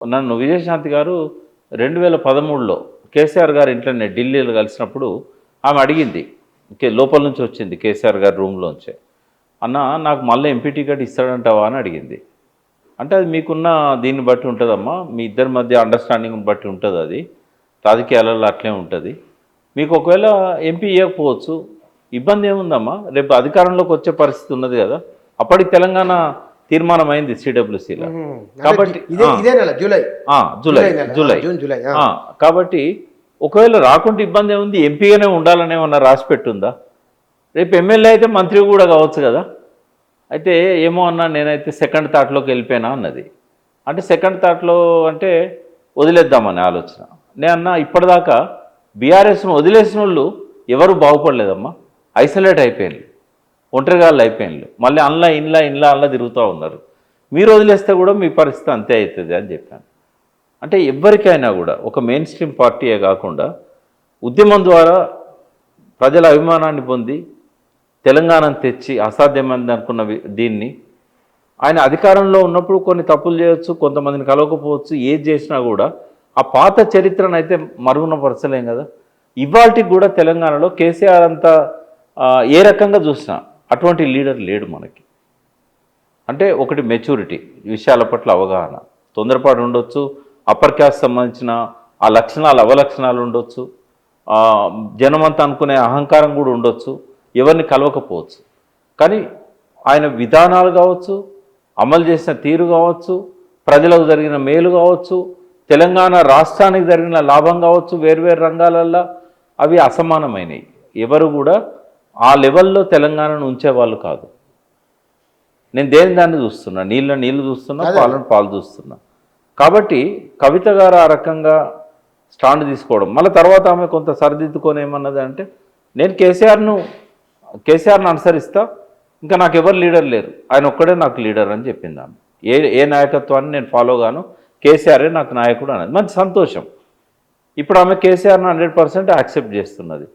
నన్ను విజయశాంతి గారు 2013లో కేసీఆర్ గారి ఇంట్లోనే ఢిల్లీలో కలిసినప్పుడు ఆమె అడిగింది. లోపల నుంచి వచ్చింది కేసీఆర్ గారి రూమ్‌లోంచే. "అన్న నాకు మళ్ళీ ఎంపీ టికెట్ ఇస్తాడంటావా?" అని అడిగింది. అంటే అది మీకున్న దీన్ని బట్టి ఉంటదమ్మా. మీ ఇద్దరి మధ్య అండర్‌స్టాండింగ్‌ని బట్టి ఉంటదది. రాజకీయాలలో అట్లే ఉంటది. మీకు ఒకవేళ ఎంపీ ఇయ్యకపోవచ్చు. ఇబ్బందేముందమ్మా? రేపు అధికారంలోకి వచ్చే పరిస్థితి ఉన్నది గదా! అప్పటికి తెలంగాణ తీర్మానం అయింది సిడబ్ల్యూసీలో. అంటే కాబట్టి ఇదే నెల జూలై. జూలై నెల. July June, July. కాబట్టి ఒకవేళ రాకుంటే ఇబ్బంది ఏముంది? ఎంపీగానే ఉండాలని ఏమన్నా రాసి పెట్టుందా? రేపు ఎమ్మెల్యే అయితే మంత్రి కూడా కావచ్చు కదా. అయితే ఏమో అన్నా నేనైతే సెకండ్ థాట్‌లోకి వెళ్ళిపోయినా అన్నది. అంటే సెకండ్ థాట్‌లో అంటే వదిలేద్దామని ఆలోచన. నేనన్నా ఇప్పటిదాకా బీఆర్ఎస్‌ను వదిలేసినోళ్ళు ఎవరు బాగుపడలేదమ్మా. ఐసోలేట్ అయిపోయిండ్రు. ఒంటరిగాళ్ళు అయిపోయిండ్రు. మళ్ళీ ఇండ్ల తిరుగుతూ ఉన్నారు. మీరు వదిలేస్తే కూడా మీ పరిస్థితి అంతే అవుతుంది అని చెప్పాను. అంటే ఎవ్వరికైనా కూడా ఒక మెయిన్ స్ట్రీమ్ పార్టీయే కాకుండా ఉద్యమం ద్వారా ప్రజల అభిమానాన్ని పొంది తెలంగాణను తెచ్చి అసాధ్యమైంది అనుకున్న దీన్ని ఆయన అధికారంలో ఉన్నప్పుడు కొన్ని తప్పులు చేయొచ్చు, కొంతమందిని కలవకపోవచ్చు, ఏది చేసినా కూడా ఆ పాత చరిత్రను అయితే మరుగున పరచలేం కదా. ఇవాళకి కూడా తెలంగాణలో కేసీఆర్ అంతా ఏ రకంగా చూసినా అటువంటి లీడర్ లేడు మనకి. అంటే ఒకటి మెచ్యూరిటీ, విషయాల పట్ల అవగాహన, తొందరపాటు ఉండొచ్చు, అప్పర్ క్యాస్ట్ సంబంధించిన ఆ లక్షణాలు అవలక్షణాలు ఉండొచ్చు, జనమంతా అనుకునే అహంకారం కూడా ఉండొచ్చు, ఎవరిని కలవకపోవచ్చు. కానీ ఆయన విధానాలు కావచ్చు, అమలు చేసిన తీరు కావచ్చు, ప్రజలకు జరిగిన మేలు కావచ్చు, తెలంగాణ రాష్ట్రానికి జరిగిన లాభం కావచ్చు, వేర్వేరు రంగాలల్లో అవి అసమానమైనవి. ఎవరు కూడా ఆ లెవెల్లో తెలంగాణను ఉంచేవాళ్ళు కాదు. నేను దాన్ని చూస్తున్నా, నీళ్ళు చూస్తున్నా, పాలు చూస్తున్నా. కాబట్టి కవిత గారు ఆ రకంగా స్టాండ్ తీసుకోవడం, మళ్ళీ తర్వాత ఆమె కొంత సరిదిద్దుకొని ఏమన్నది అంటే, నేను కేసీఆర్ను అనుసరిస్తా, ఇంకా నాకు ఎవరు లీడర్ లేరు, ఆయన ఒక్కడే నాకు లీడర్ అని చెప్పింది ఆమె. ఏ నాయకత్వాన్ని నేను ఫాలో గాను, కేసీఆరే నాకు నాయకుడు అన్నది. మంచి సంతోషం. ఇప్పుడు ఆమె కేసీఆర్ను 100% యాక్సెప్ట్ చేస్తున్నది.